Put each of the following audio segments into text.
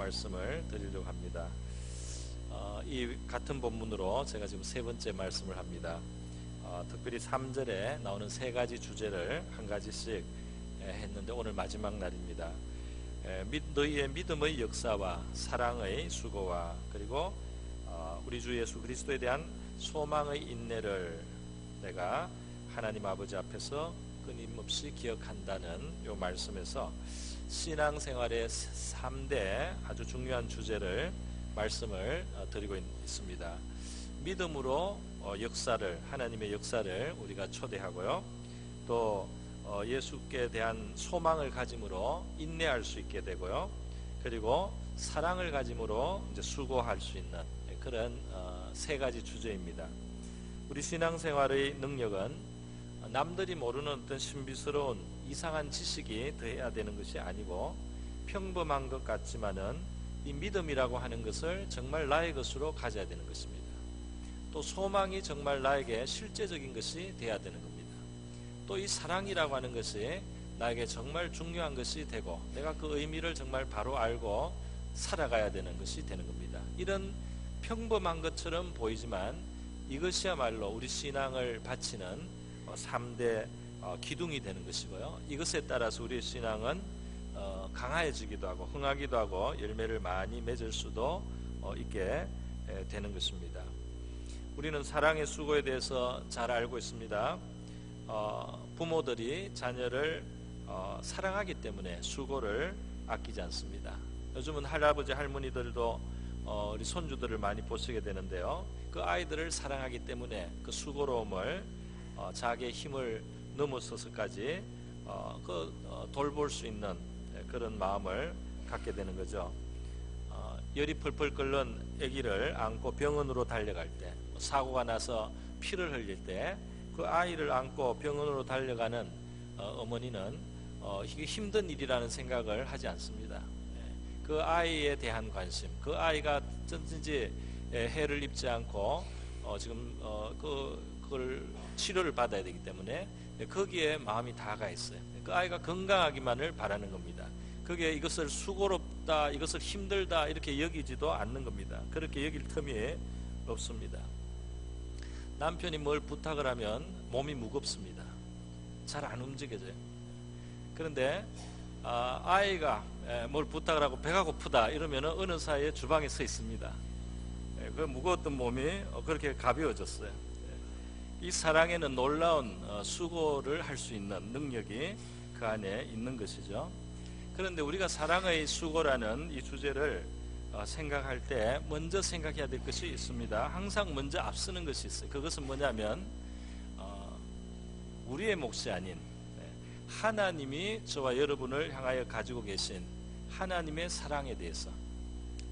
말씀을 드리려고 합니다. 이 같은 본문으로 제가 지금 세 번째 말씀을 합니다. 특별히 3절에 나오는 세 가지 주제를 한 가지씩 했는데 오늘 마지막 날입니다. 너희의 믿음의 역사와 사랑의 수고와 그리고 우리 주 예수 그리스도에 대한 소망의 인내를 내가 하나님 아버지 앞에서 끊임없이 기억한다는 이 말씀에서 신앙생활의 3대 아주 중요한 주제를 말씀을 드리고 있습니다. 믿음으로 역사를, 하나님의 역사를 우리가 초대하고요. 또 예수께 대한 소망을 가짐으로 인내할 수 있게 되고요. 그리고 사랑을 가짐으로 이제 수고할 수 있는 그런 세 가지 주제입니다. 우리 신앙생활의 능력은 남들이 모르는 어떤 신비스러운 이상한 지식이 더해야 되는 것이 아니고 평범한 것 같지만은 이 믿음이라고 하는 것을 정말 나의 것으로 가져야 되는 것입니다. 또 소망이 정말 나에게 실제적인 것이 되어야 되는 겁니다. 또 이 사랑이라고 하는 것이 나에게 정말 중요한 것이 되고 내가 그 의미를 정말 바로 알고 살아가야 되는 것이 되는 겁니다. 이런 평범한 것처럼 보이지만 이것이야말로 우리 신앙을 바치는 3대 기둥이 되는 것이고요. 이것에 따라서 우리의 신앙은 강해지기도 하고 흥하기도 하고 열매를 많이 맺을 수도 있게 되는 것입니다. 우리는 사랑의 수고에 대해서 잘 알고 있습니다. 부모들이 자녀를 사랑하기 때문에 수고를 아끼지 않습니다. 요즘은 할아버지 할머니들도 우리 손주들을 많이 보시게 되는데요. 그 아이들을 사랑하기 때문에 그 수고로움을 자기의 힘을 넘어서서까지 돌볼 수 있는 그런 마음을 갖게 되는 거죠. 열이 펄펄 끓는 아기를 안고 병원으로 달려갈 때, 사고가 나서 피를 흘릴 때 그 아이를 안고 병원으로 달려가는 어머니는 이게 힘든 일이라는 생각을 하지 않습니다. 그 아이에 대한 관심, 그 아이가 어쩐지 해를 입지 않고 지금 그걸 치료를 받아야 되기 때문에 거기에 마음이 다가 있어요. 그 아이가 건강하기만을 바라는 겁니다. 그게 이것을 수고롭다, 이것을 힘들다 이렇게 여기지도 않는 겁니다. 그렇게 여길 틈이 없습니다. 남편이 뭘 부탁을 하면 몸이 무겁습니다. 잘 안 움직여져요. 그런데 아이가 뭘 부탁을 하고 배가 고프다 이러면 어느 사이에 주방에 서 있습니다. 그 무거웠던 몸이 그렇게 가벼워졌어요. 이 사랑에는 놀라운 수고를 할 수 있는 능력이 그 안에 있는 것이죠. 그런데 우리가 사랑의 수고라는 이 주제를 생각할 때 먼저 생각해야 될 것이 있습니다. 항상 먼저 앞서는 것이 있어요. 그것은 뭐냐면 우리의 몫이 아닌 하나님이 저와 여러분을 향하여 가지고 계신 하나님의 사랑에 대해서,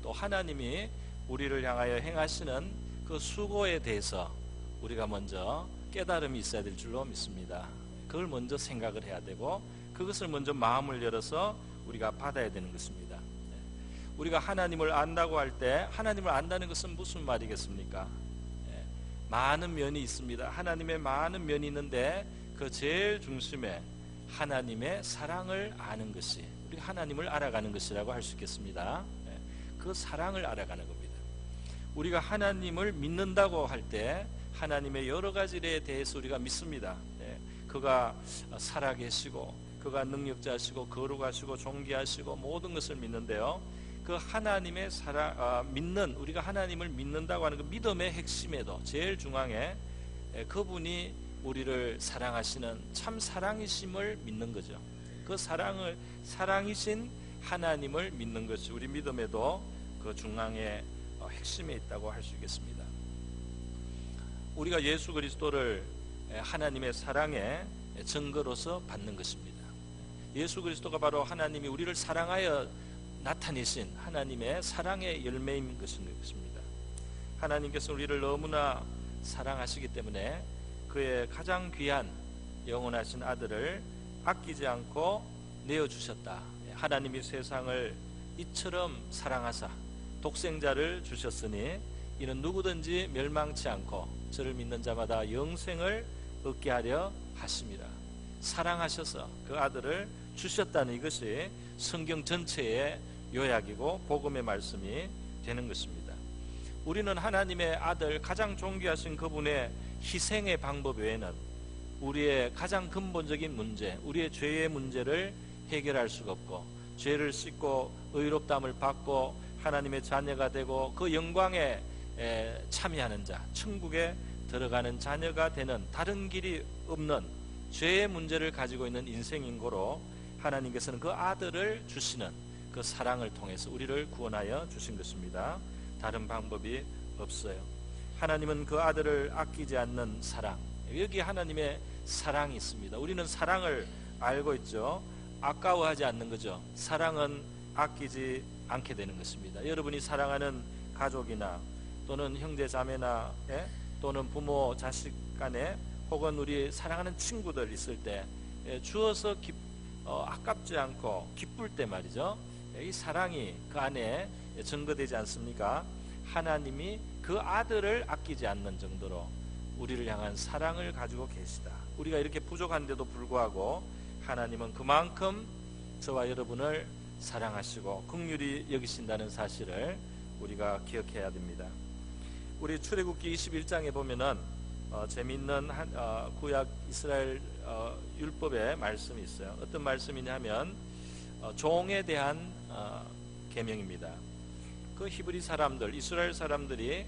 또 하나님이 우리를 향하여 행하시는 그 수고에 대해서 우리가 먼저 깨달음이 있어야 될 줄로 믿습니다. 그걸 먼저 생각을 해야 되고 그것을 먼저 마음을 열어서 우리가 받아야 되는 것입니다. 우리가 하나님을 안다고 할 때 하나님을 안다는 것은 무슨 말이겠습니까? 많은 면이 있습니다. 하나님의 많은 면이 있는데 그 제일 중심에 하나님의 사랑을 아는 것이 우리가 하나님을 알아가는 것이라고 할 수 있겠습니다. 그 사랑을 알아가는 겁니다. 우리가 하나님을 믿는다고 할 때 하나님의 여러 가지 일에 대해서 우리가 믿습니다. 그가 살아계시고 그가 능력자시고 거룩하시고 존귀하시고 모든 것을 믿는데요. 그 하나님의 믿는, 우리가 하나님을 믿는다고 하는 그 믿음의 핵심에도 제일 중앙에 그분이 우리를 사랑하시는 참 사랑이심을 믿는 거죠. 그 사랑이신 하나님을 믿는 것이 우리 믿음에도 그 중앙에 핵심에 있다고 할 수 있겠습니다. 우리가 예수 그리스도를 하나님의 사랑의 증거로서 받는 것입니다. 예수 그리스도가 바로 하나님이 우리를 사랑하여 나타내신 하나님의 사랑의 열매인 것입니다. 하나님께서 우리를 너무나 사랑하시기 때문에 그의 가장 귀한 영원하신 아들을 아끼지 않고 내어주셨다. 하나님이 세상을 이처럼 사랑하사 독생자를 주셨으니 이는 누구든지 멸망치 않고 저를 믿는 자마다 영생을 얻게 하려 하심이라. 사랑하셔서 그 아들을 주셨다는 이것이 성경 전체의 요약이고 복음의 말씀이 되는 것입니다. 우리는 하나님의 아들, 가장 존귀하신 그분의 희생의 방법 외에는 우리의 가장 근본적인 문제, 우리의 죄의 문제를 해결할 수가 없고, 죄를 씻고 의롭다함을 받고 하나님의 자녀가 되고 그 영광에 참여하는 자, 천국에 들어가는 자녀가 되는 다른 길이 없는 죄의 문제를 가지고 있는 인생인고로 하나님께서는 그 아들을 주시는 그 사랑을 통해서 우리를 구원하여 주신 것입니다. 다른 방법이 없어요. 하나님은 그 아들을 아끼지 않는 사랑, 여기 하나님의 사랑이 있습니다. 우리는 사랑을 알고 있죠. 아까워하지 않는 거죠. 사랑은 아끼지 않게 되는 것입니다. 여러분이 사랑하는 가족이나 또는 형제 자매나 또는 부모 자식 간에 혹은 우리 사랑하는 친구들 있을 때 주어서 아깝지 않고 기쁠 때 말이죠. 이 사랑이 그 안에 증거되지 않습니까? 하나님이 그 아들을 아끼지 않는 정도로 우리를 향한 사랑을 가지고 계시다. 우리가 이렇게 부족한데도 불구하고 하나님은 그만큼 저와 여러분을 사랑하시고 긍휼히 여기신다는 사실을 우리가 기억해야 됩니다. 우리 출애굽기 21장에 보면은 재미있는 구약 이스라엘 율법의 말씀이 있어요. 어떤 말씀이냐면 종에 대한 계명입니다. 그 히브리 사람들, 이스라엘 사람들이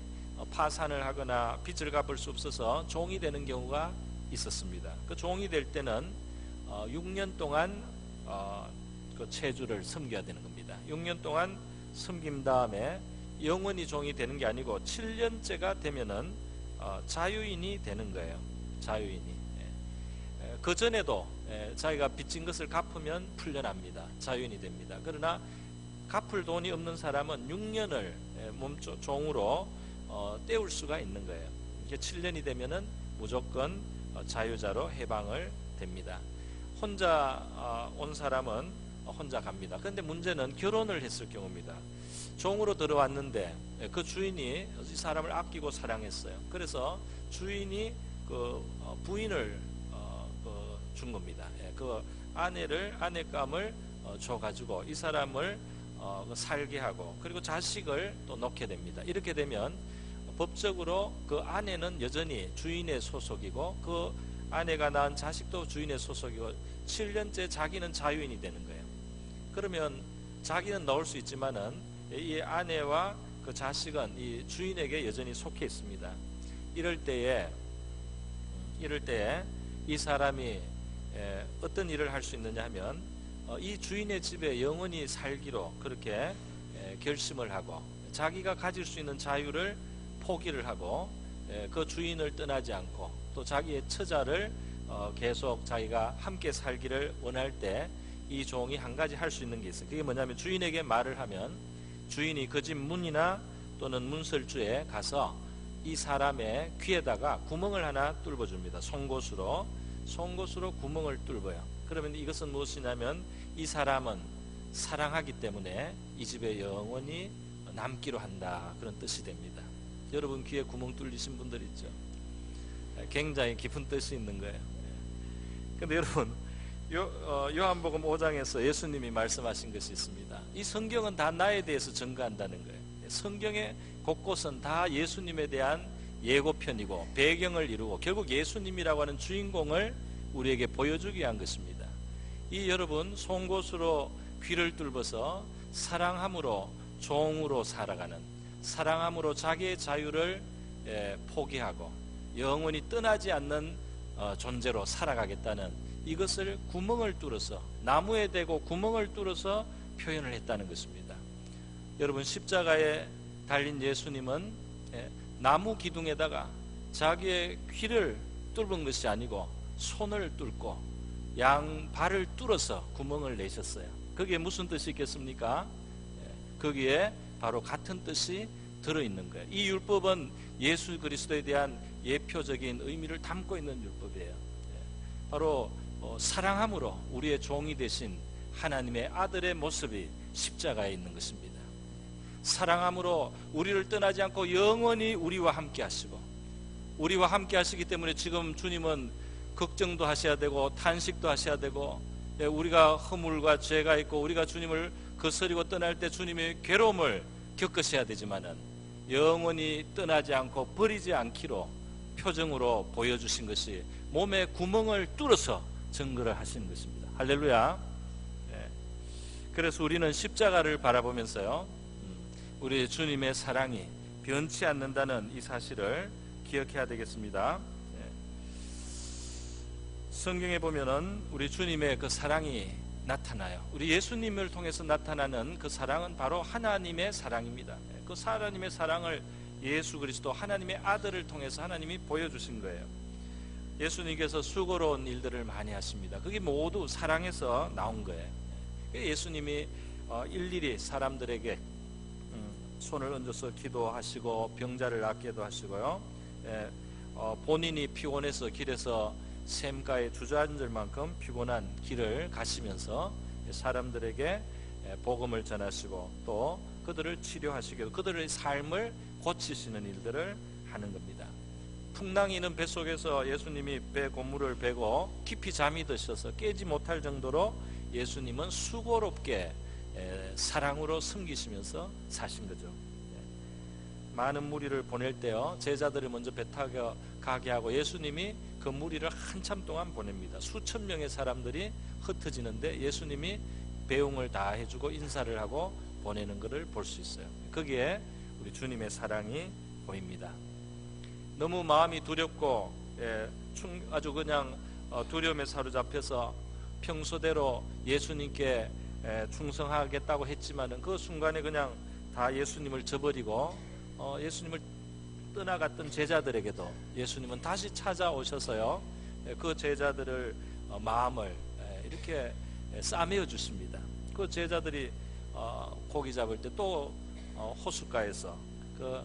파산을 하거나 빚을 갚을 수 없어서 종이 되는 경우가 있었습니다. 그 종이 될 때는 6년 동안 그 체주를 섬겨야 되는 겁니다. 6년 동안 섬긴 다음에 영원히 종이 되는 게 아니고 7년째가 되면은 자유인이 되는 거예요. 자유인이. 그 전에도 자기가 빚진 것을 갚으면 풀려납니다. 자유인이 됩니다. 그러나 갚을 돈이 없는 사람은 6년을 종으로 때울 수가 있는 거예요. 이게 7년이 되면은 무조건 자유자로 해방을 됩니다. 혼자 온 사람은 혼자 갑니다. 그런데 문제는 결혼을 했을 경우입니다. 종으로 들어왔는데 그 주인이 이 사람을 아끼고 사랑했어요. 그래서 주인이 그 부인을 준 겁니다. 그 아내감을 줘가지고 이 사람을 살게 하고 그리고 자식을 또 놓게 됩니다. 이렇게 되면 법적으로 그 아내는 여전히 주인의 소속이고 그 아내가 낳은 자식도 주인의 소속이고 7년째 자기는 자유인이 되는 거예요. 그러면 자기는 나올 수 있지만은 이 아내와 그 자식은 이 주인에게 여전히 속해 있습니다. 이럴 때에 이 사람이 어떤 일을 할 수 있느냐 하면 이 주인의 집에 영원히 살기로 그렇게 결심을 하고 자기가 가질 수 있는 자유를 포기를 하고 그 주인을 떠나지 않고 또 자기의 처자를 계속 자기가 함께 살기를 원할 때 이 종이 한 가지 할 수 있는 게 있어요. 그게 뭐냐면 주인에게 말을 하면 주인이 그 집 문이나 또는 문설주에 가서 이 사람의 귀에다가 구멍을 하나 뚫어줍니다. 송곳으로 구멍을 뚫어요. 그러면 이것은 무엇이냐면 이 사람은 사랑하기 때문에 이 집에 영원히 남기로 한다, 그런 뜻이 됩니다. 여러분 귀에 구멍 뚫리신 분들 있죠? 굉장히 깊은 뜻이 있는 거예요. 그런데 여러분 요한복음 5장에서 예수님이 말씀하신 것이 있습니다. 이 성경은 다 나에 대해서 증거한다는 거예요. 성경의 곳곳은 다 예수님에 대한 예고편이고 배경을 이루고 결국 예수님이라고 하는 주인공을 우리에게 보여주기 위한 것입니다. 이 여러분 송곳으로 귀를 뚫어서 사랑함으로 종으로 살아가는, 사랑함으로 자기의 자유를 포기하고 영원히 떠나지 않는 존재로 살아가겠다는 이것을 구멍을 뚫어서 나무에 대고 구멍을 뚫어서 표현을 했다는 것입니다. 여러분 십자가에 달린 예수님은 나무 기둥에다가 자기의 귀를 뚫은 것이 아니고 손을 뚫고 양발을 뚫어서 구멍을 내셨어요. 거기에 무슨 뜻이 있겠습니까? 거기에 바로 같은 뜻이 들어있는 거예요. 이 율법은 예수 그리스도에 대한 예표적인 의미를 담고 있는 율법이에요. 바로 사랑함으로 우리의 종이 되신 하나님의 아들의 모습이 십자가에 있는 것입니다. 사랑함으로 우리를 떠나지 않고 영원히 우리와 함께 하시고, 우리와 함께 하시기 때문에 지금 주님은 걱정도 하셔야 되고 탄식도 하셔야 되고, 우리가 허물과 죄가 있고 우리가 주님을 거스리고 떠날 때 주님의 괴로움을 겪으셔야 되지만은 영원히 떠나지 않고 버리지 않기로 표정으로 보여주신 것이 몸에 구멍을 뚫어서 증거를 하시는 것입니다. 할렐루야. 네. 그래서 우리는 십자가를 바라보면서요, 우리 주님의 사랑이 변치 않는다는 이 사실을 기억해야 되겠습니다. 네. 성경에 보면은 우리 주님의 그 사랑이 나타나요. 우리 예수님을 통해서 나타나는 그 사랑은 바로 하나님의 사랑입니다. 그 하나님의 사랑을 예수 그리스도 하나님의 아들을 통해서 하나님이 보여주신 거예요. 예수님께서 수고로운 일들을 많이 하십니다. 그게 모두 사랑에서 나온 거예요. 예수님이 일일이 사람들에게 손을 얹어서 기도하시고 병자를 낫게도 하시고요. 본인이 피곤해서 길에서 샘가에 주저앉을 만큼 피곤한 길을 가시면서 사람들에게 복음을 전하시고 또 그들을 치료하시고 그들의 삶을 고치시는 일들을 하는 겁니다. 풍랑이 있는 뱃속에서 예수님이 배 고무를 베고 깊이 잠이 드셔서 깨지 못할 정도로 예수님은 수고롭게 사랑으로 섬기시면서 사신 거죠. 많은 무리를 보낼 때요, 제자들을 먼저 배 타고 가게 하고 예수님이 그 무리를 한참 동안 보냅니다. 수천 명의 사람들이 흩어지는데 예수님이 배웅을 다 해주고 인사를 하고 보내는 것을 볼 수 있어요. 거기에 우리 주님의 사랑이 보입니다. 너무 마음이 두렵고 아주 그냥 두려움에 사로잡혀서 평소대로 예수님께 충성하겠다고 했지만은 그 순간에 그냥 다 예수님을 저버리고 예수님을 떠나갔던 제자들에게도 예수님은 다시 찾아오셔서요, 그 제자들을 마음을 이렇게 싸매어 주십니다. 그 제자들이 고기 잡을 때 또 호숫가에서 그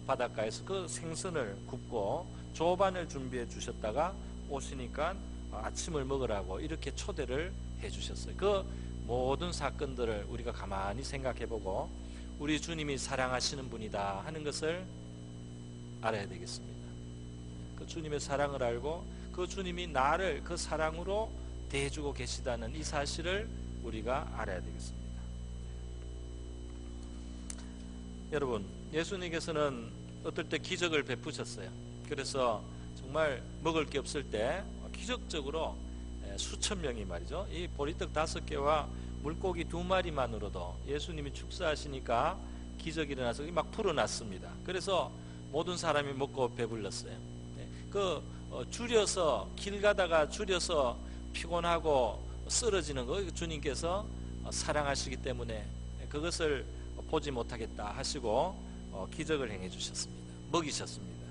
바닷가에서 그 생선을 굽고 조반을 준비해 주셨다가 오시니까 아침을 먹으라고 이렇게 초대를 해 주셨어요. 그 모든 사건들을 우리가 가만히 생각해 보고 우리 주님이 사랑하시는 분이다 하는 것을 알아야 되겠습니다. 그 주님의 사랑을 알고 그 주님이 나를 그 사랑으로 대해주고 계시다는 이 사실을 우리가 알아야 되겠습니다. 여러분, 예수님께서는 어떨 때 기적을 베푸셨어요. 그래서 정말 먹을 게 없을 때 기적적으로 수천 명이 말이죠, 이 보리떡 5개와 물고기 2마리만으로도 예수님이 축사하시니까 기적이 일어나서 막 풀어놨습니다. 그래서 모든 사람이 먹고 배불렀어요. 줄여서 길 가다가 줄여서 피곤하고 쓰러지는 거 주님께서 사랑하시기 때문에 그것을 보지 못하겠다 하시고 기적을 행해 주셨습니다. 먹이셨습니다.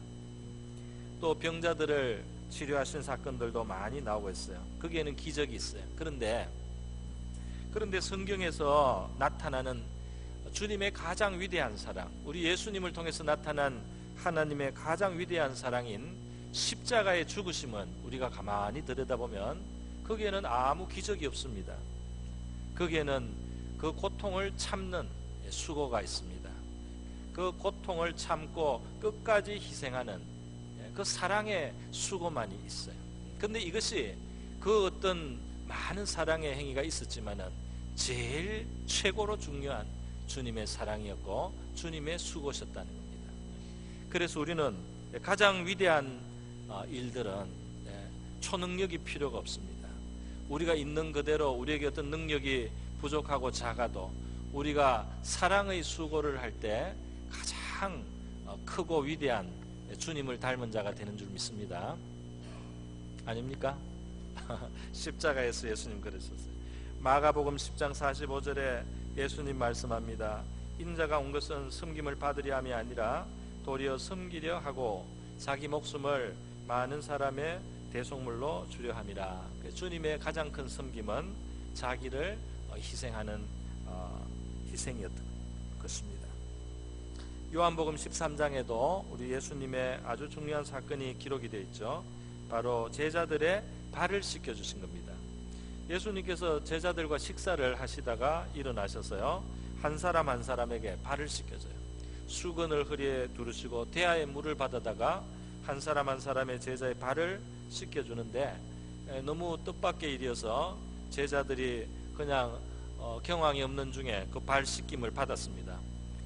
또 병자들을 치료하신 사건들도 많이 나오고 있어요. 거기에는 기적이 있어요. 그런데 성경에서 나타나는 주님의 가장 위대한 사랑, 우리 예수님을 통해서 나타난 하나님의 가장 위대한 사랑인 십자가의 죽으심은 우리가 가만히 들여다보면 거기에는 아무 기적이 없습니다. 거기에는 그 고통을 참는 수고가 있습니다. 그 고통을 참고 끝까지 희생하는 그 사랑의 수고만이 있어요. 그런데 이것이 그 어떤 많은 사랑의 행위가 있었지만은 제일 최고로 중요한 주님의 사랑이었고 주님의 수고셨다는 겁니다. 그래서 우리는 가장 위대한 일들은 초능력이 필요가 없습니다. 우리가 있는 그대로 우리에게 어떤 능력이 부족하고 작아도 우리가 사랑의 수고를 할 때 가장 크고 위대한 주님을 닮은 자가 되는 줄 믿습니다. 아닙니까? 십자가에서 예수님 그러셨어요. 마가복음 10장 45절에 예수님 말씀합니다. 인자가 온 것은 섬김을 받으려 함이 아니라 도리어 섬기려 하고 자기 목숨을 많은 사람의 대속물로 주려 함이라. 주님의 가장 큰 섬김은 자기를 희생하는 희생이었던 것입니다. 요한복음 13장에도 우리 예수님의 아주 중요한 사건이 기록이 되어 있죠. 바로 제자들의 발을 씻겨주신 겁니다. 예수님께서 제자들과 식사를 하시다가 일어나셔서요, 한 사람 한 사람에게 발을 씻겨줘요. 수건을 허리에 두르시고 대야에 물을 받아다가 한 사람 한 사람의 제자의 발을 씻겨주는데 너무 뜻밖의 일이어서 제자들이 그냥 경황이 없는 중에 그 발 씻김을 받았습니다.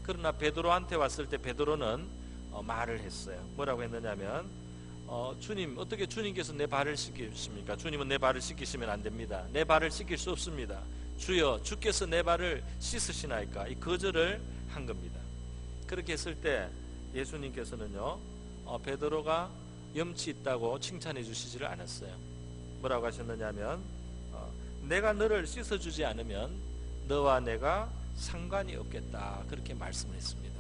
그러나 베드로한테 왔을 때 베드로는 말을 했어요. 뭐라고 했느냐면 주님, 어떻게 주님께서 내 발을 씻기십니까? 주님은 내 발을 씻기시면 안 됩니다. 내 발을 씻길 수 없습니다. 주여, 주께서 내 발을 씻으시나이까? 이 거절을 한 겁니다. 그렇게 했을 때 예수님께서는요, 베드로가 염치 있다고 칭찬해 주시지를 않았어요. 뭐라고 하셨느냐면 내가 너를 씻어주지 않으면 너와 내가 상관이 없겠다, 그렇게 말씀을 했습니다.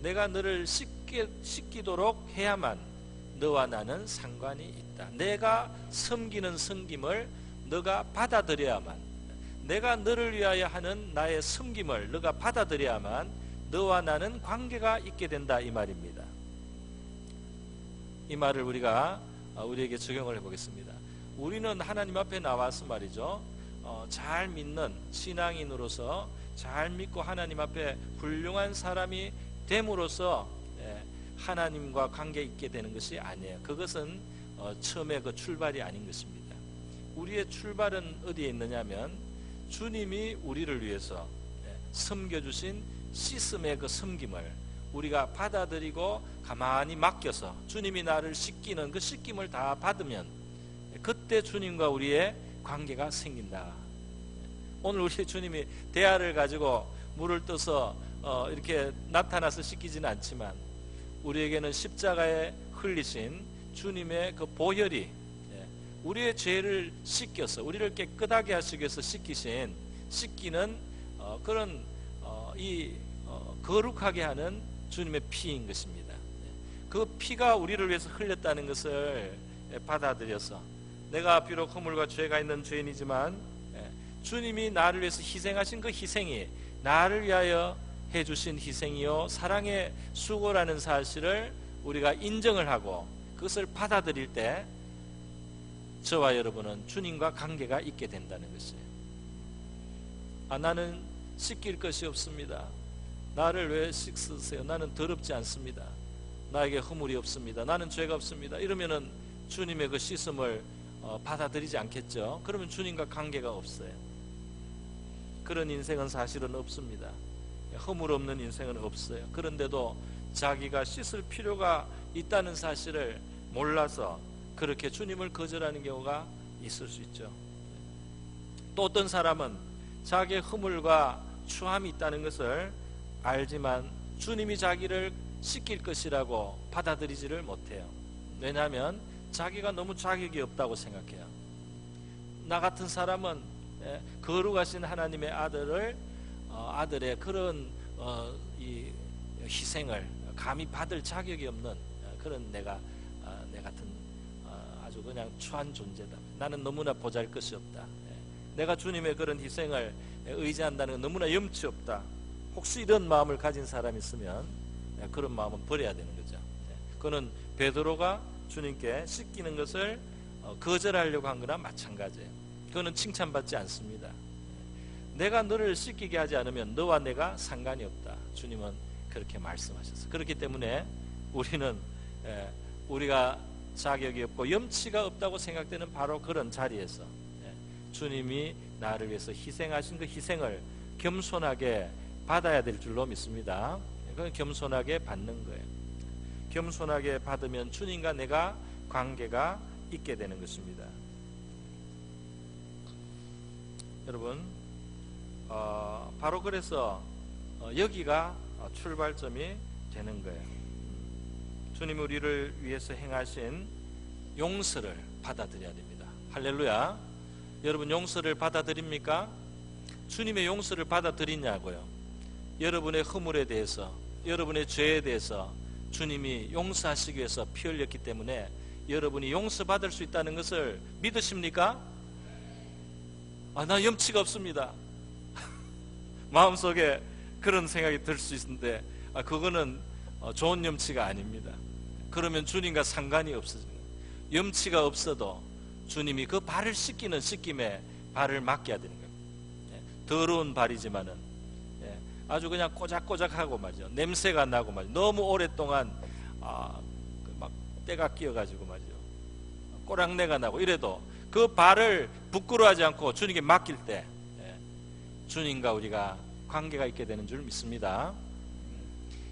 내가 너를 씻기도록 해야만 너와 나는 상관이 있다. 내가 섬기는 섬김을 너가 받아들여야만, 내가 너를 위하여 하는 나의 섬김을 너가 받아들여야만 너와 나는 관계가 있게 된다, 이 말입니다. 이 말을 우리가 우리에게 적용을 해보겠습니다. 우리는 하나님 앞에 나와서 말이죠, 잘 믿는 신앙인으로서 잘 믿고 하나님 앞에 훌륭한 사람이 됨으로써 하나님과 관계 있게 되는 것이 아니에요. 그것은 처음에 그 출발이 아닌 것입니다. 우리의 출발은 어디에 있느냐면 주님이 우리를 위해서 섬겨주신 씻음의 그 섬김을 우리가 받아들이고 가만히 맡겨서 주님이 나를 씻기는 그 씻김을 다 받으면 그때 주님과 우리의 관계가 생긴다. 오늘 우리 주님이 대야를 가지고 물을 떠서 이렇게 나타나서 씻기지는 않지만 우리에게는 십자가에 흘리신 주님의 그 보혈이 우리의 죄를 씻겨서 우리를 깨끗하게 하시기 위해서 씻기는 그런 이 거룩하게 하는 주님의 피인 것입니다. 그 피가 우리를 위해서 흘렸다는 것을 받아들여서 내가 비록 허물과 죄가 있는 죄인이지만 주님이 나를 위해서 희생하신 그 희생이 나를 위하여 해주신 희생이요 사랑의 수고라는 사실을 우리가 인정을 하고 그것을 받아들일 때 저와 여러분은 주님과 관계가 있게 된다는 것이에요. 나는 씻길 것이 없습니다. 나를 왜 씻으세요? 나는 더럽지 않습니다. 나에게 허물이 없습니다. 나는 죄가 없습니다. 이러면은 주님의 그 씻음을 받아들이지 않겠죠. 그러면 주님과 관계가 없어요. 그런 인생은 사실은 없습니다. 허물 없는 인생은 없어요. 그런데도 자기가 씻을 필요가 있다는 사실을 몰라서 그렇게 주님을 거절하는 경우가 있을 수 있죠. 또 어떤 사람은 자기의 허물과 추함이 있다는 것을 알지만 주님이 자기를 씻길 것이라고 받아들이지를 못해요. 왜냐하면 자기가 너무 자격이 없다고 생각해요. 나 같은 사람은 거룩하신 하나님의 아들의 그런 이 희생을 감히 받을 자격이 없는 그런 내 같은 아주 그냥 추한 존재다. 나는 너무나 보잘것이 없다. 내가 주님의 그런 희생을 의지한다는 건 너무나 염치 없다. 혹시 이런 마음을 가진 사람이 있으면 그런 마음은 버려야 되는 거죠. 그거는 베드로가 주님께 씻기는 것을 거절하려고 한 거나 마찬가지예요. 그거는 칭찬받지 않습니다. 내가 너를 씻기게 하지 않으면 너와 내가 상관이 없다. 주님은 그렇게 말씀하셨어요. 그렇기 때문에 우리는 우리가 자격이 없고 염치가 없다고 생각되는 바로 그런 자리에서 주님이 나를 위해서 희생하신 그 희생을 겸손하게 받아야 될 줄로 믿습니다. 그건 겸손하게 받는 거예요. 겸손하게 받으면 주님과 내가 관계가 있게 되는 것입니다. 여러분, 바로 그래서 여기가 출발점이 되는 거예요. 주님 우리를 위해서 행하신 용서를 받아들여야 됩니다. 할렐루야. 여러분, 용서를 받아들입니까? 주님의 용서를 받아들이냐고요. 여러분의 허물에 대해서, 여러분의 죄에 대해서 주님이 용서하시기 위해서 피 흘렸기 때문에 여러분이 용서받을 수 있다는 것을 믿으십니까? 나 염치가 없습니다. 마음속에 그런 생각이 들 수 있는데 그거는 좋은 염치가 아닙니다. 그러면 주님과 상관이 없어집니다. 염치가 없어도 주님이 그 발을 씻기는 씻김에 발을 맡겨야 되는 거예요. 더러운 발이지만은 아주 그냥 꼬작꼬작하고 말이죠. 냄새가 나고 말이죠. 너무 오랫동안 막 때가 끼어가지고 말이죠. 꼬랑내가 나고 이래도 그 발을 부끄러워하지 않고 주님께 맡길 때 주님과 우리가 관계가 있게 되는 줄 믿습니다.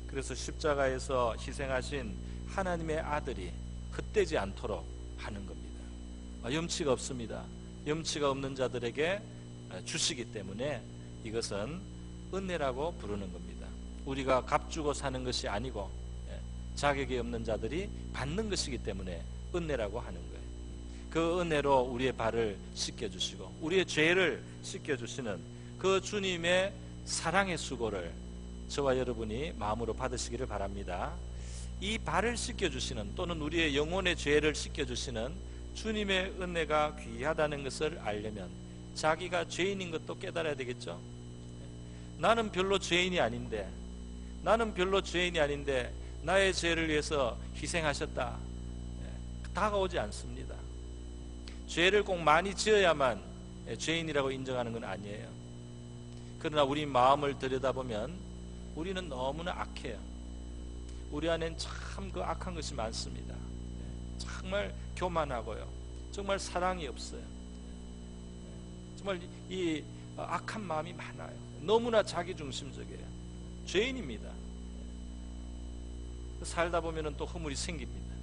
그래서 십자가에서 희생하신 하나님의 아들이 헛되지 않도록 하는 겁니다. 염치가 없습니다. 염치가 없는 자들에게 주시기 때문에 이것은 은혜라고 부르는 겁니다. 우리가 값주고 사는 것이 아니고 자격이 없는 자들이 받는 것이기 때문에 은혜라고 하는 거예요. 그 은혜로 우리의 발을 씻겨주시고 우리의 죄를 씻겨주시는 그 주님의 사랑의 수고를 저와 여러분이 마음으로 받으시기를 바랍니다. 이 발을 씻겨주시는 또는 우리의 영혼의 죄를 씻겨주시는 주님의 은혜가 귀하다는 것을 알려면 자기가 죄인인 것도 깨달아야 되겠죠. 나는 별로 죄인이 아닌데 나의 죄를 위해서 희생하셨다. 다가오지 않습니다. 죄를 꼭 많이 지어야만 죄인이라고 인정하는 건 아니에요. 그러나 우리 마음을 들여다보면 우리는 너무나 악해요. 우리 안엔 참 그 악한 것이 많습니다. 정말 교만하고요. 정말 사랑이 없어요. 정말 이 악한 마음이 많아요. 너무나 자기중심적이에요. 죄인입니다. 살다 보면 또 허물이 생깁니다.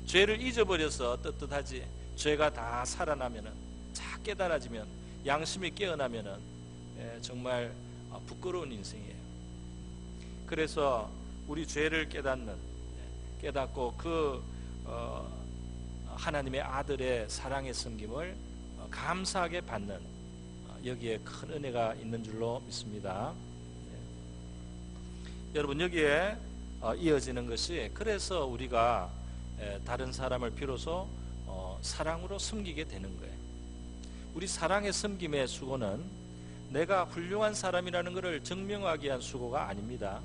죄를 잊어버려서 떳떳하지 죄가 다 살아나면 잘 깨달아지면 양심이 깨어나면 정말 부끄러운 인생이에요. 그래서 우리 죄를 깨닫고 그 하나님의 아들의 사랑의 섬김을 감사하게 받는 여기에 큰 은혜가 있는 줄로 믿습니다. 여러분 여기에 이어지는 것이 그래서 우리가 다른 사람을 비로소 사랑으로 섬기게 되는 거예요. 우리 사랑의 섬김의 수고는 내가 훌륭한 사람이라는 것을 증명하기 위한 수고가 아닙니다.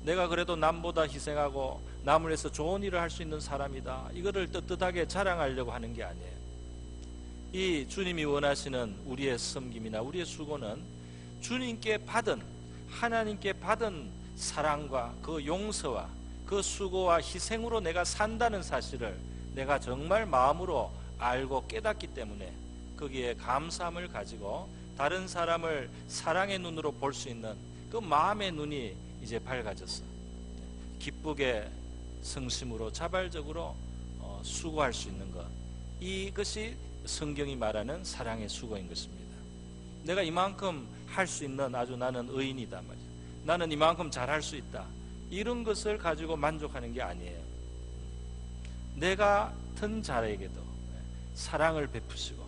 내가 그래도 남보다 희생하고 남을 위해서 좋은 일을 할 수 있는 사람이다. 이거를 떳떳하게 자랑하려고 하는 게 아니에요. 이 주님이 원하시는 우리의 섬김이나 우리의 수고는 주님께 받은 하나님께 받은 사랑과 그 용서와 그 수고와 희생으로 내가 산다는 사실을 내가 정말 마음으로 알고 깨닫기 때문에 거기에 감사함을 가지고 다른 사람을 사랑의 눈으로 볼 수 있는 그 마음의 눈이 이제 밝아졌어. 기쁘게 성심으로 자발적으로 수고할 수 있는 것, 이것이 성경이 말하는 사랑의 수고인 것입니다. 내가 이만큼 할 수 있는 아주 나는 의인이다 말이야. 나는 이만큼 잘할 수 있다. 이런 것을 가지고 만족하는 게 아니에요. 내 같은 자에게도 사랑을 베푸시고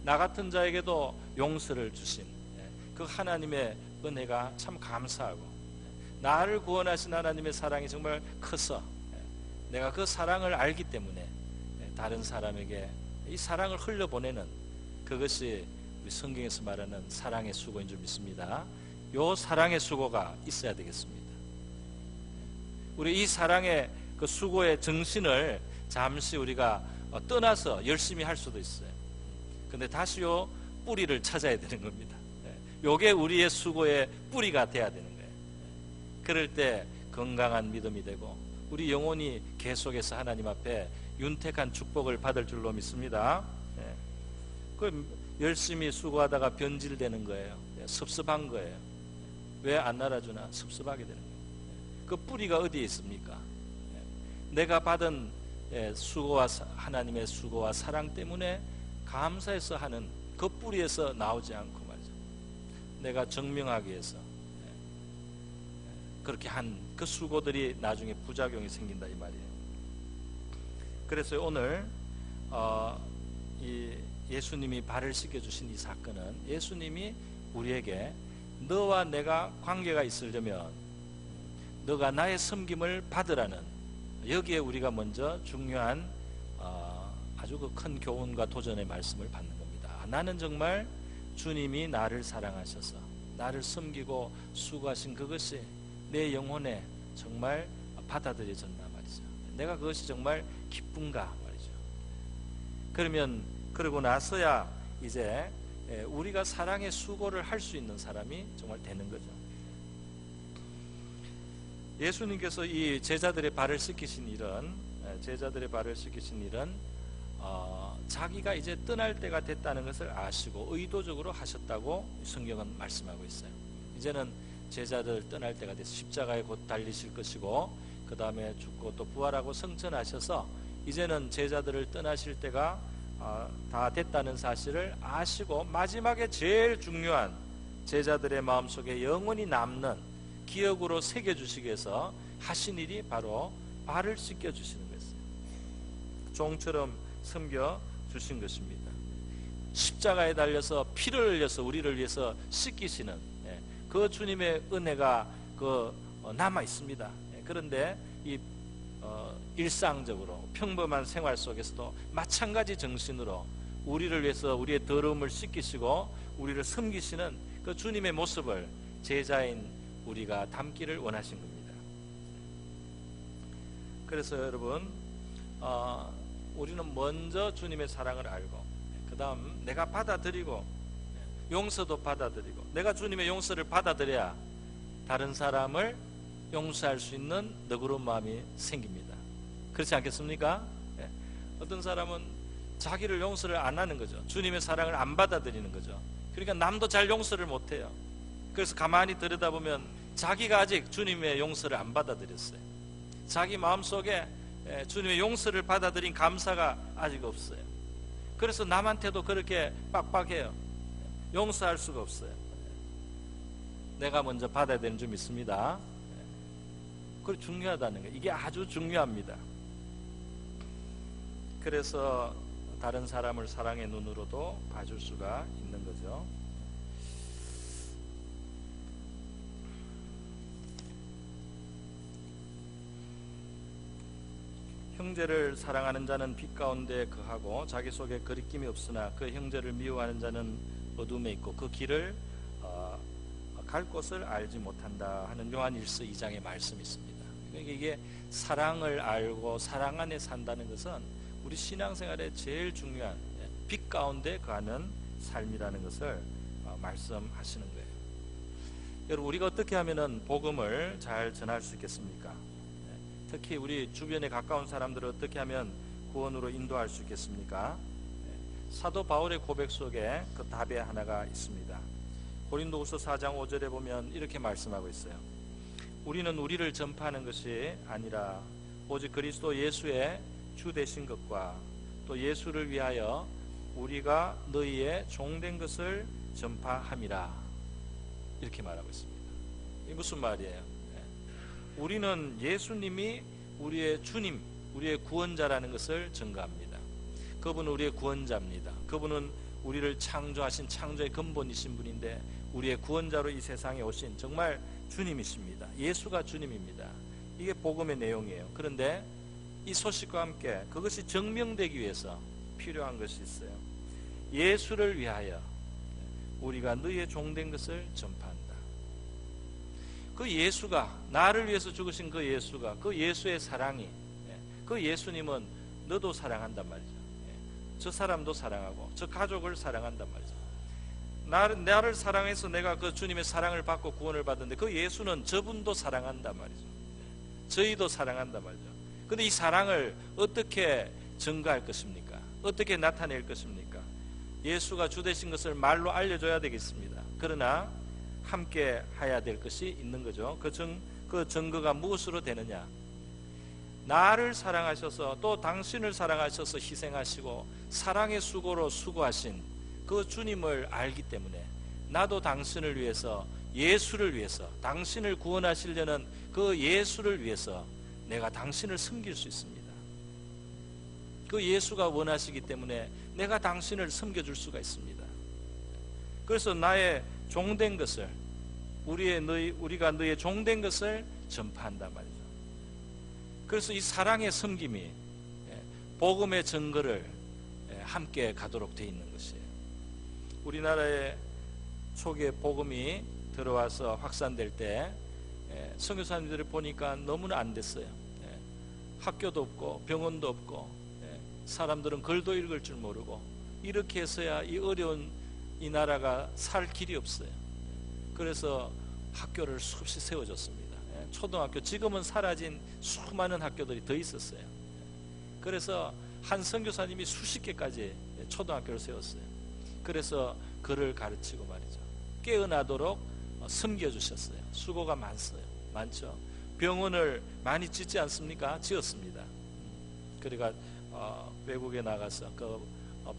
나 같은 자에게도 용서를 주신 그 하나님의 은혜가 참 감사하고 나를 구원하신 하나님의 사랑이 정말 커서 내가 그 사랑을 알기 때문에 다른 사람에게 이 사랑을 흘려보내는 그것이 우리 성경에서 말하는 사랑의 수고인 줄 믿습니다. 요 사랑의 수고가 있어야 되겠습니다. 우리 이 사랑의 그 수고의 정신을 잠시 우리가 떠나서 열심히 할 수도 있어요. 근데 다시 요 뿌리를 찾아야 되는 겁니다. 요게 우리의 수고의 뿌리가 돼야 되는 거예요. 그럴 때 건강한 믿음이 되고 우리 영혼이 계속해서 하나님 앞에 윤택한 축복을 받을 줄로 믿습니다. 그 열심히 수고하다가 변질되는 거예요. 섭섭한 거예요. 왜 안 날아주나? 섭섭하게 되는 거예요. 그 뿌리가 어디에 있습니까? 내가 받은 수고와 하나님의 수고와 사랑 때문에 감사해서 하는 그 뿌리에서 나오지 않고 말이죠. 내가 증명하기 위해서 그렇게 한 그 수고들이 나중에 부작용이 생긴다 이 말이에요. 그래서 오늘 이 예수님이 발을 씻겨주신 이 사건은 예수님이 우리에게 너와 내가 관계가 있으려면 너가 나의 섬김을 받으라는 여기에 우리가 먼저 중요한 아주 그 큰 교훈과 도전의 말씀을 받는 겁니다. 나는 정말 주님이 나를 사랑하셔서 나를 섬기고 수고하신 그것이 내 영혼에 정말 받아들여졌나 말이죠. 내가 그것이 정말 기쁜가 말이죠. 그러고 나서야 이제 우리가 사랑의 수고를 할 수 있는 사람이 정말 되는 거죠. 예수님께서 이 제자들의 발을 씻기신 일은 자기가 이제 떠날 때가 됐다는 것을 아시고 의도적으로 하셨다고 성경은 말씀하고 있어요. 이제는 제자들 떠날 때가 돼서 십자가에 곧 달리실 것이고 그 다음에 죽고 또 부활하고 승천하셔서 이제는 제자들을 떠나실 때가 다 됐다는 사실을 아시고 마지막에 제일 중요한 제자들의 마음속에 영원히 남는 기억으로 새겨주시기 위해서 하신 일이 바로 발을 씻겨주시는 것이에요. 종처럼 섬겨주신 것입니다. 십자가에 달려서 피를 흘려서 우리를 위해서 씻기시는 그 주님의 은혜가 남아 있습니다. 그런데 이 일상적으로 평범한 생활 속에서도 마찬가지 정신으로 우리를 위해서 우리의 더러움을 씻기시고 우리를 섬기시는 그 주님의 모습을 제자인 우리가 담기를 원하신 겁니다. 그래서 여러분 우리는 먼저 주님의 사랑을 알고 그 다음 내가 받아들이고 용서도 받아들이고 내가 주님의 용서를 받아들여야 다른 사람을 용서할 수 있는 너그러운 마음이 생깁니다. 그렇지 않겠습니까? 어떤 사람은 자기를 용서를 안 하는 거죠. 주님의 사랑을 안 받아들이는 거죠. 그러니까 남도 잘 용서를 못해요. 그래서 가만히 들여다보면 자기가 아직 주님의 용서를 안 받아들였어요. 자기 마음속에 주님의 용서를 받아들인 감사가 아직 없어요. 그래서 남한테도 그렇게 빡빡해요. 용서할 수가 없어요. 내가 먼저 받아야 되는 줄 믿습니다. 그게 중요하다는 거예요. 이게 아주 중요합니다. 그래서 다른 사람을 사랑의 눈으로도 봐줄 수가 있는 거죠. 형제를 사랑하는 자는 빛 가운데 거하고 자기 속에 거리낌이 없으나 그 형제를 미워하는 자는 어둠에 있고 그 길을 갈 곳을 알지 못한다 하는 요한일서 2장의 말씀이 있습니다. 그러니까 이게 사랑을 알고 사랑 안에 산다는 것은 우리 신앙생활에 제일 중요한 빛 가운데 거하는 삶이라는 것을 말씀하시는 거예요. 여러분 우리가 어떻게 하면 복음을 잘 전할 수 있겠습니까? 특히 우리 주변에 가까운 사람들을 어떻게 하면 구원으로 인도할 수 있겠습니까? 사도 바울의 고백 속에 그 답의 하나가 있습니다. 고린도후서 4장 5절에 보면 이렇게 말씀하고 있어요. 우리는 우리를 전파하는 것이 아니라 오직 그리스도 예수의 주 되신 것과 또 예수를 위하여 우리가 너희의 종된 것을 전파함이라 이렇게 말하고 있습니다. 이게 무슨 말이에요? 우리는 예수님이 우리의 주님, 우리의 구원자라는 것을 증거합니다. 그분은 우리의 구원자입니다. 그분은 우리를 창조하신 창조의 근본이신 분인데 우리의 구원자로 이 세상에 오신 정말 주님이십니다. 예수가 주님입니다. 이게 복음의 내용이에요. 그런데 이 소식과 함께 그것이 증명되기 위해서 필요한 것이 있어요. 예수를 위하여 우리가 너희의 종된 것을 전파한다. 그 예수가 나를 위해서 죽으신 그 예수가 그 예수의 사랑이 그 예수님은 너도 사랑한단 말이죠. 저 사람도 사랑하고 저 가족을 사랑한단 말이죠. 나를 사랑해서 내가 그 주님의 사랑을 받고 구원을 받는데 그 예수는 저분도 사랑한단 말이죠. 저희도 사랑한단 말이죠. 그런데 이 사랑을 어떻게 증거할 것입니까? 어떻게 나타낼 것입니까? 예수가 주 되신 것을 말로 알려줘야 되겠습니다. 그러나 함께 해야 될 것이 있는 거죠. 그 증거가 무엇으로 되느냐? 나를 사랑하셔서 또 당신을 사랑하셔서 희생하시고 사랑의 수고로 수고하신 그 주님을 알기 때문에 나도 당신을 위해서 예수를 위해서 당신을 구원하시려는 그 예수를 위해서 내가 당신을 섬길 수 있습니다. 그 예수가 원하시기 때문에 내가 당신을 섬겨줄 수가 있습니다. 그래서 나의 종된 것을 우리가 너의 종된 것을 전파한단 말이죠. 그래서 이 사랑의 섬김이 복음의 증거를 함께 가도록 되어 있는 것이에요. 우리나라에 초기에 복음이 들어와서 확산될 때 선교사님들을 보니까 너무나 안 됐어요. 학교도 없고 병원도 없고 사람들은 글도 읽을 줄 모르고 이렇게 해서야 이 어려운 이 나라가 살 길이 없어요. 그래서 학교를 수없이 세워줬습니다. 초등학교, 지금은 사라진 수많은 학교들이 더 있었어요. 그래서 한 선교사님이 수십 개까지 초등학교를 세웠어요. 그래서 그를 가르치고 말이죠. 깨어나도록 섬겨주셨어요. 수고가 많죠. 병원을 많이 짓지 않습니까? 지었습니다. 그러니까 외국에 나가서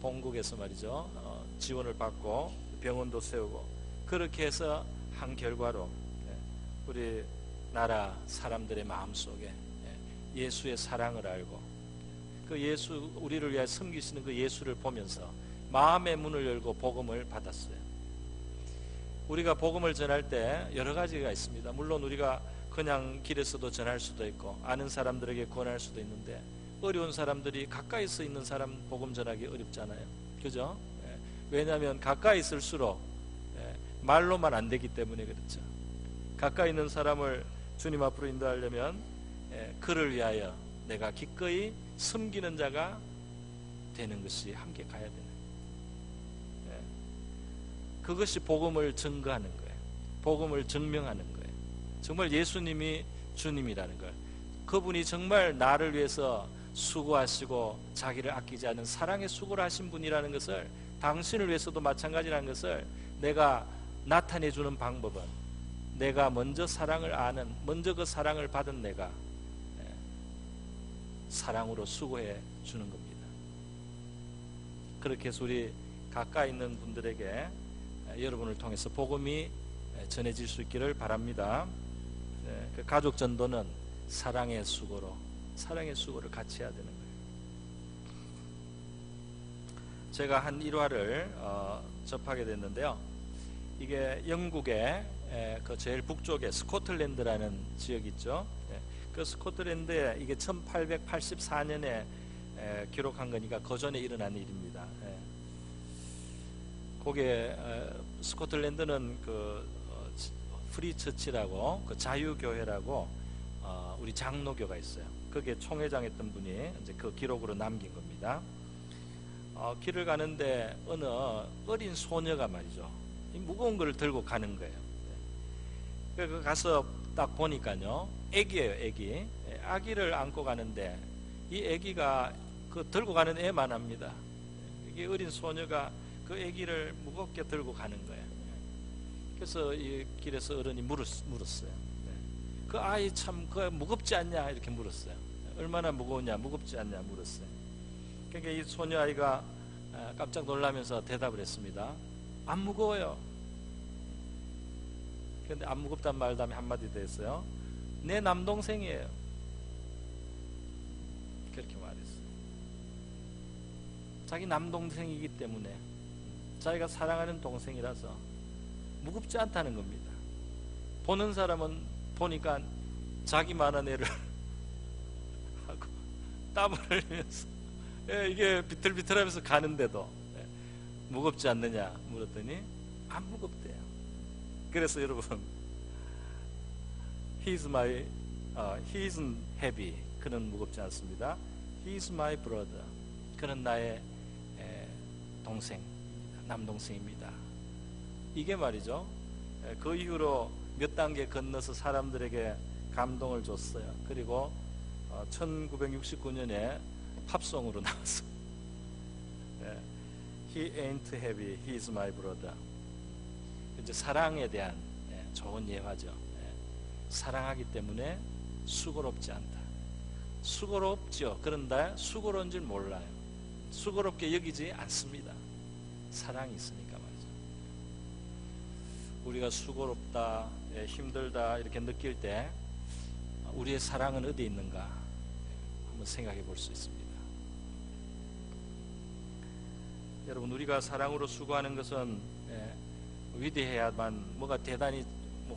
본국에서 말이죠, 지원을 받고 병원도 세우고, 그렇게 해서 한 결과로 우리 나라 사람들의 마음속에 예수의 사랑을 알고, 그 예수, 우리를 위해 섬기시는 그 예수를 보면서 마음의 문을 열고 복음을 받았어요. 우리가 복음을 전할 때 여러 가지가 있습니다. 물론 우리가 그냥 길에서도 전할 수도 있고 아는 사람들에게 권할 수도 있는데, 어려운 사람들이 가까이서 있는 사람 복음 전하기 어렵잖아요. 그죠? 왜냐하면 가까이 있을수록 말로만 안 되기 때문에 그렇죠. 가까이 있는 사람을 주님 앞으로 인도하려면 그를 위하여 내가 기꺼이 섬기는 자가 되는 것이 함께 가야 되는, 그것이 복음을 증거하는 거예요. 복음을 증명하는 거예요. 정말 예수님이 주님이라는 걸, 그분이 정말 나를 위해서 수고하시고 자기를 아끼지 않은 사랑의 수고를 하신 분이라는 것을, 당신을 위해서도 마찬가지라는 것을 내가 나타내 주는 방법은, 내가 먼저 사랑을 아는, 먼저 그 사랑을 받은 내가 사랑으로 수고해 주는 겁니다. 그렇게 해서 우리 가까이 있는 분들에게 여러분을 통해서 복음이 전해질 수 있기를 바랍니다. 그 가족 전도는 사랑의 수고를 같이 해야 되는 거예요. 제가 한 일화를 접하게 됐는데요. 이게 영국의 그 제일 북쪽에 스코틀랜드라는 지역이 있죠. 그 스코틀랜드에 이게 1884년에 기록한 거니까 그 전에 일어난 일입니다. 거기에 스코틀랜드는 그 프리처치라고, 그 자유교회라고 우리 장로교가 있어요. 거기에 총회장했던 분이 이제 그 기록으로 남긴 겁니다. 길을 가는데 어느 어린 소녀가 말이죠, 이 무거운 걸 들고 가는 거예요. 그래서 가서 딱 보니까요, 애기예요. 아기를 안고 가는데 이 아기가 그 들고 가는 애만 합니다. 이게 어린 소녀가 그 아기를 무겁게 들고 가는 거예요. 그래서 이 길에서 어른이 물었어요. 그 아이 참 그 무겁지 않냐 이렇게 물었어요. 얼마나 무거우냐, 무겁지 않냐 물었어요. 그러니까 이 소녀 아이가 깜짝 놀라면서 대답을 했습니다. 안 무거워요. 그런데 안 무겁단 말 다음에 한마디 더 했어요. 내 남동생이에요. 그렇게 말했어요. 자기 남동생이기 때문에, 자기가 사랑하는 동생이라서 무겁지 않다는 겁니다. 보는 사람은 보니까 자기만한 애를 하고 땀을 흘리면서 이게 비틀비틀하면서 가는데도 무겁지 않느냐 물었더니 안 무겁대요. 그래서 여러분, he isn't heavy. 그는 무겁지 않습니다. He is my brother. 그는 나의 동생입니다. 남동생입니다. 이게 말이죠, 그 이후로 몇 단계 건너서 사람들에게 감동을 줬어요. 그리고 1969년에 팝송으로 나왔어요. He ain't heavy, he is my brother. 이제 사랑에 대한 좋은 예화죠. 사랑하기 때문에 수고롭지 않다. 수고롭죠. 그런데 수고로운 줄 몰라요. 수고롭게 여기지 않습니다. 사랑이 있으니까 말이죠. 우리가 수고롭다, 힘들다 이렇게 느낄 때 우리의 사랑은 어디에 있는가 한번 생각해 볼 수 있습니다. 여러분, 우리가 사랑으로 수고하는 것은 위대해야만, 뭐가 대단히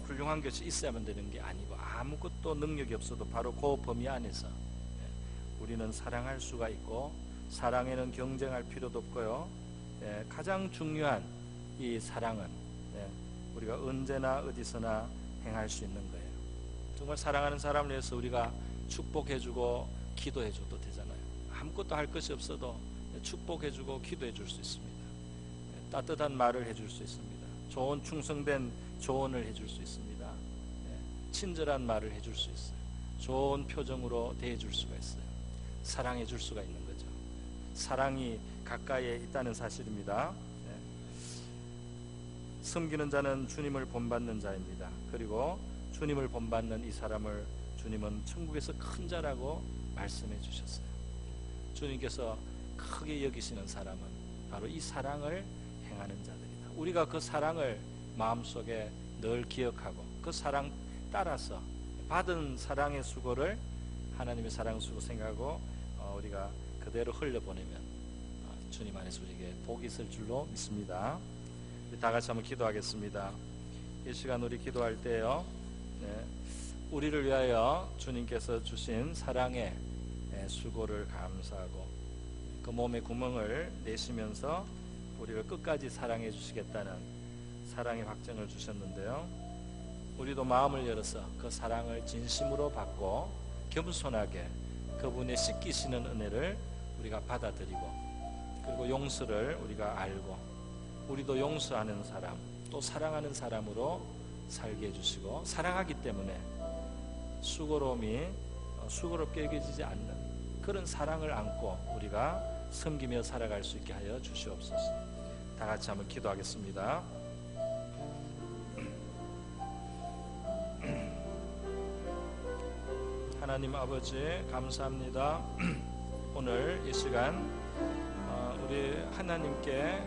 훌륭한 것이 있어야만 되는 게 아니고, 아무것도 능력이 없어도 바로 그 범위 안에서 우리는 사랑할 수가 있고, 사랑에는 경쟁할 필요도 없고요. 가장 중요한 이 사랑은 우리가 언제나 어디서나 행할 수 있는 거예요. 정말 사랑하는 사람을 위해서 우리가 축복해주고 기도해줘도 되잖아요. 아무것도 할 것이 없어도 축복해주고 기도해줄 수 있습니다. 따뜻한 말을 해줄 수 있습니다. 좋은 충성된 조언을 해줄 수 있습니다. 친절한 말을 해줄 수 있어요. 좋은 표정으로 대해줄 수가 있어요. 사랑해줄 수가 있는 거죠. 사랑이 가까이에 있다는 사실입니다. 섬기는 자는 주님을 본받는 자입니다. 그리고 주님을 본받는 이 사람을 주님은 천국에서 큰 자라고 말씀해 주셨어요. 주님께서 크게 여기시는 사람은 바로 이 사랑을 행하는 자들이다. 우리가 그 사랑을 마음속에 늘 기억하고 그 사랑 따라서 받은 사랑의 수고를 하나님의 사랑 수고 생각하고 우리가 그대로 흘려보내면 주님 안에서 우리에게 복이 있을 줄로 믿습니다. 다 같이 한번 기도하겠습니다. 이 시간 우리 기도할 때요, 우리를 위하여 주님께서 주신 사랑의 수고를 감사하고 그 몸의 구멍을 내시면서 우리를 끝까지 사랑해 주시겠다는 사랑의 확증을 주셨는데요, 우리도 마음을 열어서 그 사랑을 진심으로 받고 겸손하게 그분의 씻기시는 은혜를 우리가 받아들이고, 그리고 용서를 우리가 알고 우리도 용서하는 사람, 또 사랑하는 사람으로 살게 해주시고, 사랑하기 때문에 수고롭게 여겨지지 않는 그런 사랑을 안고 우리가 섬기며 살아갈 수 있게 하여 주시옵소서. 다 같이 한번 기도하겠습니다. 하나님 아버지, 감사합니다. 오늘 이 시간 우리 하나님께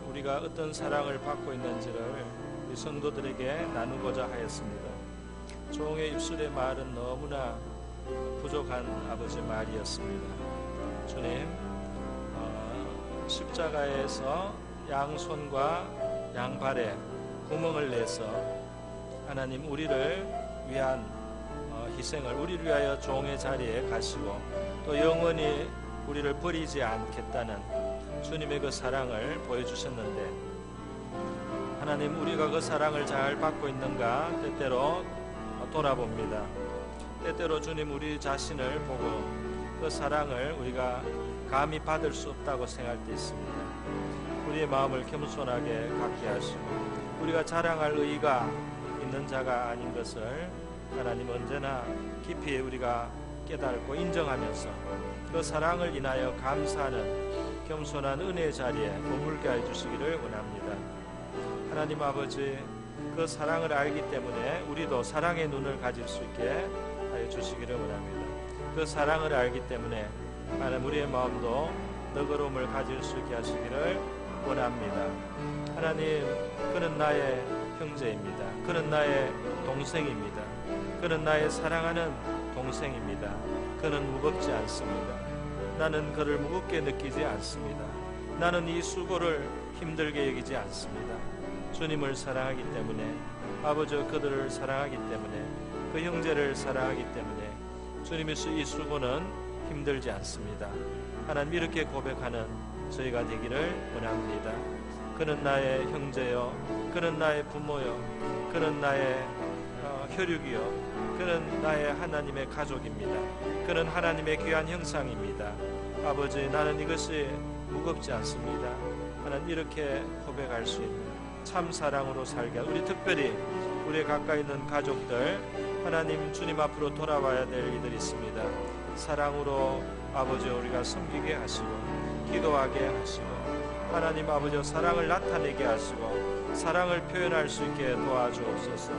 우리가 어떤 사랑을 받고 있는지를 우리 성도들에게 나누고자 하였습니다. 종의 입술의 말은 너무나 부족한 아버지 말이었습니다. 주님, 십자가에서 양손과 양발에 구멍을 내서 하나님 우리를 위한 희생을, 우리를 위하여 종의 자리에 가시고 또 영원히 우리를 버리지 않겠다는 주님의 그 사랑을 보여주셨는데, 하나님 우리가 그 사랑을 잘 받고 있는가 때때로 돌아봅니다. 때때로 주님 우리 자신을 보고 그 사랑을 우리가 감히 받을 수 없다고 생각할 때 있습니다. 우리의 마음을 겸손하게 갖게 하시고 우리가 자랑할 의의가 있는 자가 아닌 것을 하나님 언제나 깊이 우리가 깨닫고 인정하면서 그 사랑을 인하여 감사하는 겸손한 은혜의 자리에 머물게 해주시기를 원합니다. 하나님 아버지, 그 사랑을 알기 때문에 우리도 사랑의 눈을 가질 수 있게 하여 주시기를 원합니다. 그 사랑을 알기 때문에 하나님 우리의 마음도 너그러움을 가질 수 있게 하시기를 원합니다. 하나님, 그는 나의 형제입니다. 그는 나의 동생입니다. 그는 나의 사랑하는 동생입니다. 그는 무겁지 않습니다. 나는 그를 무겁게 느끼지 않습니다. 나는 이 수고를 힘들게 여기지 않습니다. 주님을 사랑하기 때문에, 아버지 그들을 사랑하기 때문에, 그 형제를 사랑하기 때문에 주님의 이 수고는 힘들지 않습니다. 하나님, 이렇게 고백하는 저희가 되기를 원합니다. 그는 나의 형제요, 그는 나의 부모요, 그는 나의 혈육이요, 그는 나의 하나님의 가족입니다. 그는 하나님의 귀한 형상입니다. 아버지, 나는 이것이 무겁지 않습니다. 하나님, 이렇게 고백할 수 있는 참 사랑으로 살게, 우리 특별히 우리 가까이 있는 가족들, 하나님 주님 앞으로 돌아와야 될 이들이 있습니다. 사랑으로 아버지 우리가 섬기게 하시고 기도하게 하시고, 하나님 아버지 사랑을 나타내게 하시고 사랑을 표현할 수 있게 도와주옵소서.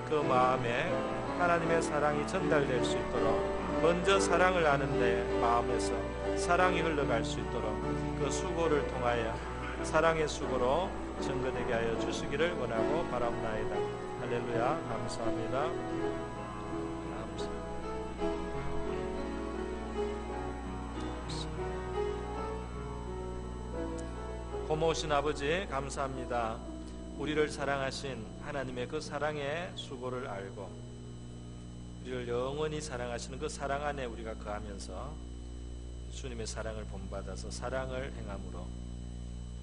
그 마음에 하나님의 사랑이 전달될 수 있도록, 먼저 사랑을 아는 내 마음에서 사랑이 흘러갈 수 있도록 그 수고를 통하여 사랑의 수고로 증거되게 하여 주시기를 원하고 바랍나이다. 할렐루야. 감사합니다. 고마우신 아버지, 감사합니다. 우리를 사랑하신 하나님의 그 사랑의 수고를 알고 우리를 영원히 사랑하시는 그 사랑 안에 우리가 거하면서 주님의 사랑을 본받아서 사랑을 행함으로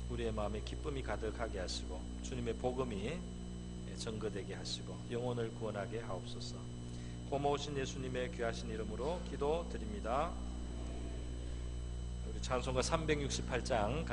우리의 마음에 기쁨이 가득하게 하시고 주님의 복음이 증거되게 하시고 영혼을 구원하게 하옵소서. 고마우신 예수님의 귀하신 이름으로 기도드립니다. 우리 찬송가 368장 같이